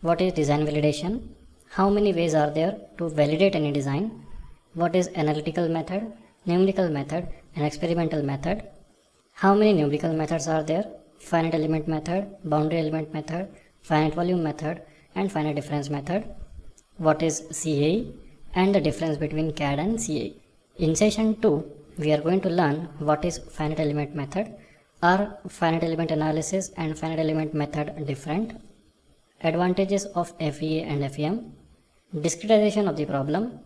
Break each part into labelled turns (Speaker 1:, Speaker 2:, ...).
Speaker 1: What is design validation? How many ways are there to validate any design? What is analytical method, numerical method, and experimental method? How many numerical methods are there? Finite element method, boundary element method, finite volume method, and finite difference method. What is CAE and the difference between CAD and CAE? In session 2, we are going to learn what is finite element method. Are finite element analysis and finite element method different? Advantages of FEA and FEM. Discretization of the problem.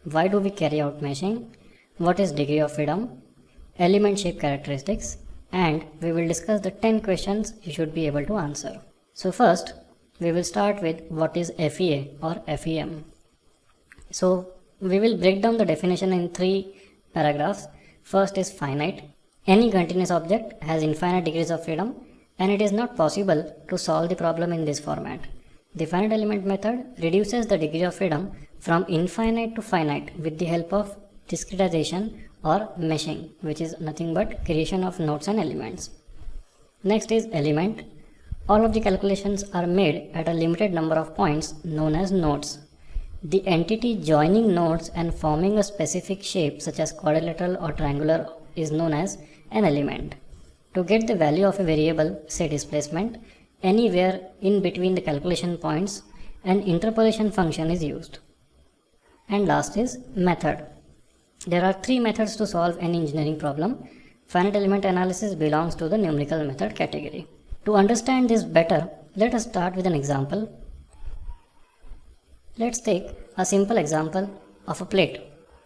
Speaker 1: Why do we carry out meshing? What is degree of freedom? Element shape characteristics. And we will discuss the 10 questions you should be able to answer. So first, we will start with what is FEA or FEM. So we will break down the definition in 3 paragraphs. First is finite. Any continuous object has infinite degrees of freedom, and it is not possible to solve the problem in this format. The finite element method reduces the degree of freedom from infinite to finite with the help of discretization or meshing, which is nothing but creation of nodes and elements. Next is element. All of the calculations are made at a limited number of points known as nodes. The entity joining nodes and forming a specific shape such as quadrilateral or triangular is known as an element. To get the value of a variable, say displacement, anywhere in between the calculation points, an interpolation function is used. And last is method. There are 3 methods to solve any engineering problem. Finite element analysis belongs to the numerical method category. To understand this better, let us start with an example. Let's take a simple example of a plate.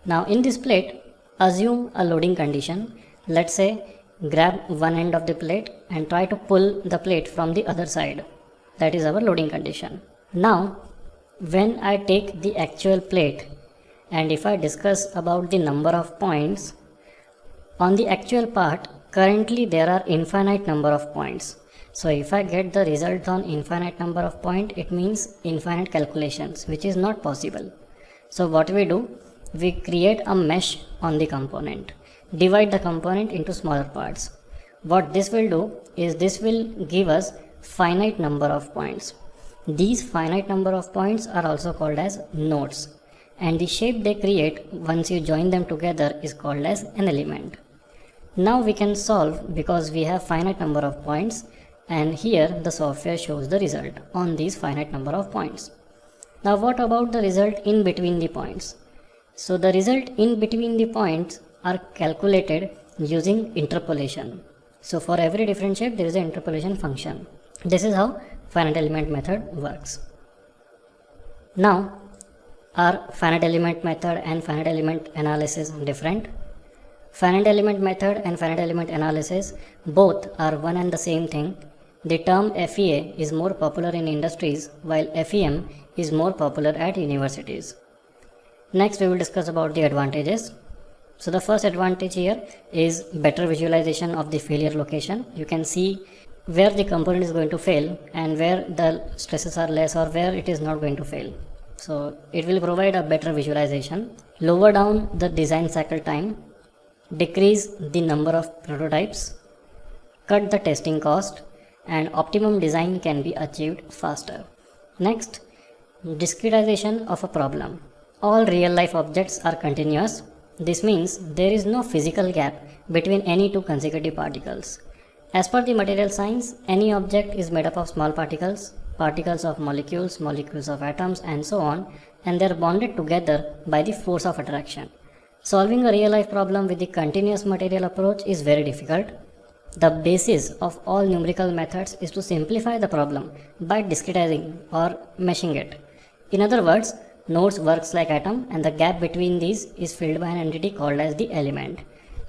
Speaker 1: Now in this plate, assume a loading condition. Let's say grab one end of the plate and try to pull the plate from the other side. That is our loading condition. Now when I take the actual plate and if I discuss about the number of points on the actual part, currently there are infinite number of points. So if I get the result on infinite number of points, it means infinite calculations, which is not possible. So what we do, we create a mesh on the component, divide the component into smaller parts. What this will do is this will give us finite number of points. These finite number of points are also called as nodes, and the shape they create once you join them together is called as an element. Now we can solve because we have finite number of points, and here the software shows the result on these finite number of points. Now what about the result in between the points? So the result in between the points are calculated using interpolation. So for every different shape there is an interpolation function. This is how finite element method works. Now are finite element method and finite element analysis different? Finite element method and finite element analysis both are one and the same thing. The term FEA is more popular in industries while FEM is more popular at universities. Next we will discuss about the advantages. So the first advantage here is better visualization of the failure location. You can see where the component is going to fail and where the stresses are less or where it is not going to fail. So it will provide a better visualization, lower down the design cycle time, decrease the number of prototypes, cut the testing cost, and optimum design can be achieved faster. Next, discretization of a problem. All real life objects are continuous. This means there is no physical gap between any 2 consecutive particles. As per the material science, any object is made up of small particles, particles of molecules, molecules of atoms, and so on, and they are bonded together by the force of attraction. Solving a real life problem with the continuous material approach is very difficult. The basis of all numerical methods is to simplify the problem by discretizing or meshing it. In other words, nodes works like atom and the gap between these is filled by an entity called as the element.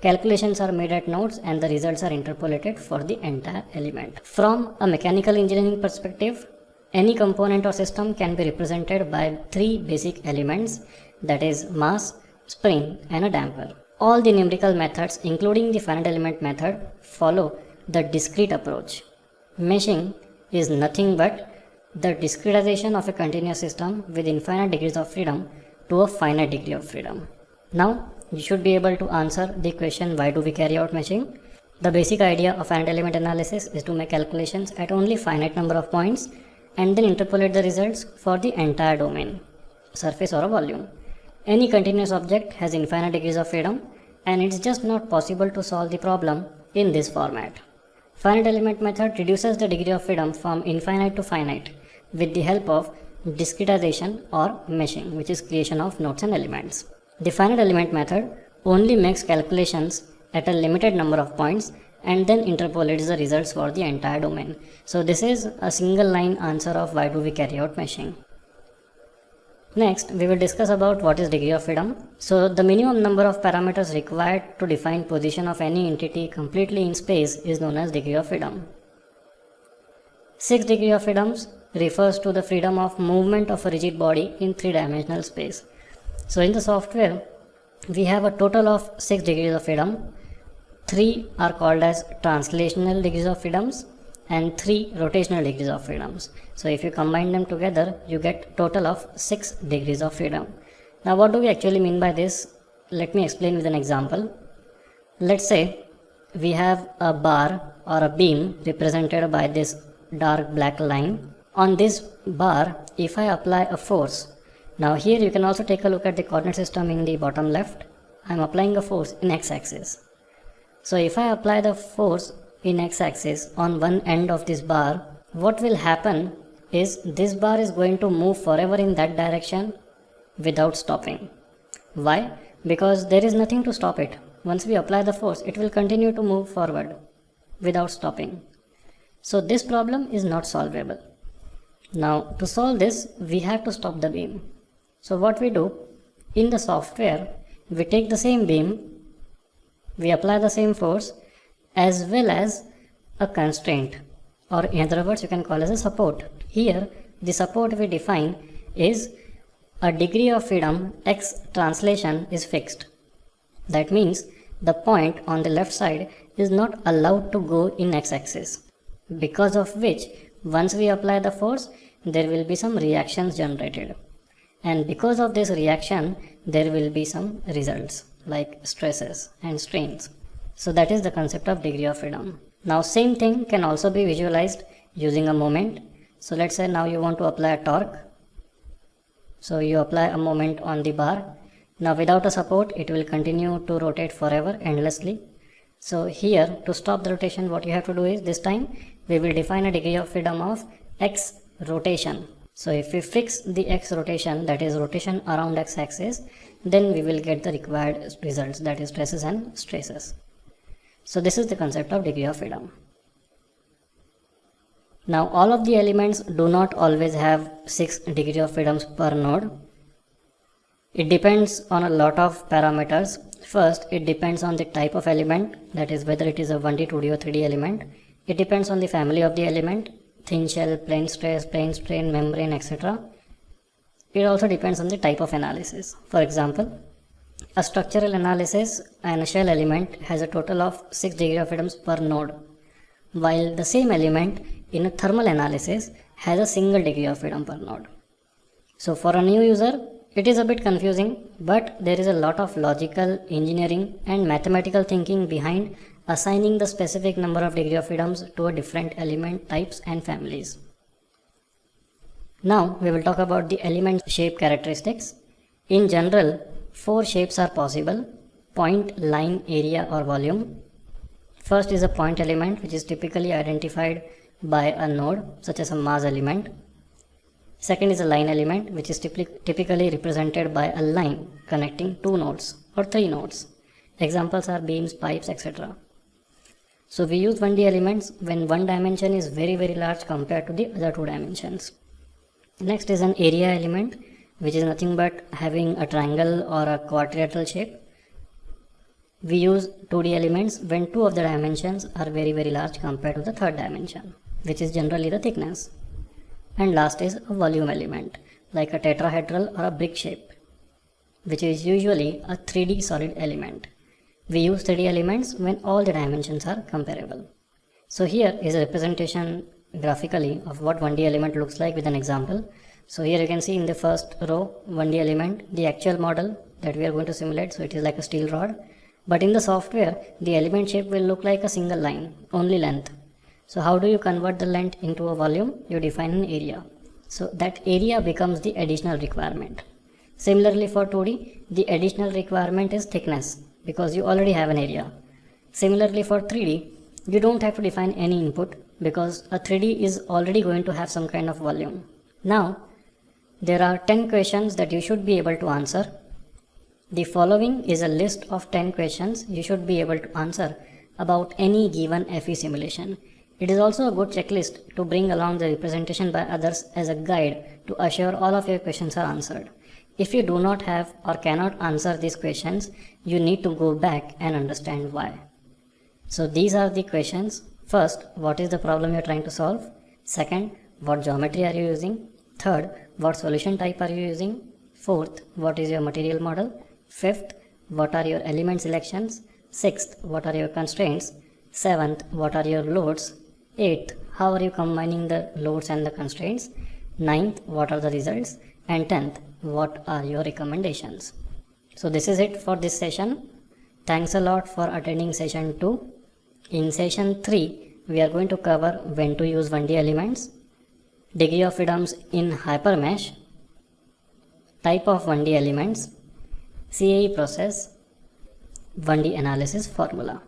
Speaker 1: Calculations are made at nodes and the results are interpolated for the entire element. From a mechanical engineering perspective, any component or system can be represented by 3 basic elements, that is mass, spring, and a damper. All the numerical methods, including the finite element method, follow the discrete approach. Meshing is nothing but the discretization of a continuous system with infinite degrees of freedom to a finite degree of freedom. Now, you should be able to answer the question, why do we carry out meshing? The basic idea of finite element analysis is to make calculations at only finite number of points and then interpolate the results for the entire domain, surface or a volume. Any continuous object has infinite degrees of freedom, and it's just not possible to solve the problem in this format. Finite element method reduces the degree of freedom from infinite to finite with the help of discretization or meshing, which is creation of nodes and elements. The finite element method only makes calculations at a limited number of points and then interpolates the results for the entire domain. So this is a single line answer of why do we carry out meshing. Next, we will discuss about what is degree of freedom. So the minimum number of parameters required to define position of any entity completely in space is known as degree of freedom. 6 degree of freedoms refers to the freedom of movement of a rigid body in 3-dimensional space. So in the software, we have a total of 6 degrees of freedom. 3 are called as translational degrees of freedoms and 3 rotational degrees of freedoms. So if you combine them together, you get total of 6 degrees of freedom. Now what do we actually mean by this? Let me explain with an example. Let's say we have a bar or a beam represented by this dark black line. On this bar, if I apply a force, now here you can also take a look at the coordinate system in the bottom left. I am applying a force in x-axis. So if I apply the force in x-axis on one end of this bar, what will happen is this bar is going to move forever in that direction without stopping. Why? Because there is nothing to stop it. Once we apply the force, it will continue to move forward without stopping. So this problem is not solvable. Now to solve this, we have to stop the beam. So what we do, in the software, we take the same beam, we apply the same force as well as a constraint, or in other words you can call as a support. Here the support we define is a degree of freedom x translation is fixed. That means the point on the left side is not allowed to go in x-axis, because of which once we apply the force there will be some reactions generated, and because of this reaction there will be some results like stresses and strains. So that is the concept of degree of freedom. Now same thing can also be visualized using a moment. So let's say now you want to apply a torque. So you apply a moment on the bar. Now without a support it will continue to rotate forever endlessly. So here to stop the rotation, what you have to do is this time we will define a degree of freedom of x rotation. So if we fix the x rotation, that is rotation around x axis, then we will get the required results, that is stresses and stresses. So this is the concept of degree of freedom. Now all of the elements do not always have 6 degree of freedoms per node. It depends on a lot of parameters. First, it depends on the type of element, that is whether it is a 1D, 2D or 3D element. It depends on the family of the element, thin shell, plane stress, plane strain, membrane, etc. It also depends on the type of analysis. For example, a structural analysis and a shell element has a total of 6 degree of freedoms per node, while the same element in a thermal analysis has a single degree of freedom per node. So for a new user, it is a bit confusing, but there is a lot of logical, engineering and mathematical thinking behind assigning the specific number of degree of freedoms to a different element types and families. Now we will talk about the element shape characteristics. In general, 4 shapes are possible: point, line, area or volume. First is a point element, which is typically identified by a node such as a mass element. Second is a line element, which is typically represented by a line connecting 2 nodes or 3 nodes. Examples are beams, pipes, etc. So we use 1D elements when one dimension is very large compared to the other 2 dimensions. Next is an area element, which is nothing but having a triangle or a quadrilateral shape. We use 2D elements when 2 of the dimensions are very large compared to the 3rd dimension, which is generally the thickness. And last is a volume element, like a tetrahedral or a brick shape, which is usually a 3D solid element. We use 3D elements when all the dimensions are comparable. So here is a representation graphically of what 1D element looks like with an example. So here you can see in the first row 1D element, the actual model that we are going to simulate. So it is like a steel rod, but in the software the element shape will look like a single line, only length. So how do you convert the length into a volume? You define an area. So that area becomes the additional requirement. Similarly for 2D, the additional requirement is thickness because you already have an area. Similarly for 3D, you don't have to define any input because a 3D is already going to have some kind of volume. Now, there are 10 questions that you should be able to answer. The following is a list of 10 questions you should be able to answer about any given FE simulation. It is also a good checklist to bring along the representation by others as a guide to assure all of your questions are answered. If you do not have or cannot answer these questions, you need to go back and understand why. So these are the questions. First, what is the problem you are trying to solve? Second, what geometry are you using? Third, what solution type are you using? Fourth, what is your material model? Fifth, what are your element selections? Sixth, what are your constraints? Seventh, what are your loads? Eighth, how are you combining the loads and the constraints? Ninth, what are the results? And 10th, what are your recommendations? So this is it for this session. Thanks a lot for attending session 2. In session 3, we are going to cover when to use 1D elements, degree of freedoms in HyperMesh, type of 1D elements, CAE process, 1D analysis formula.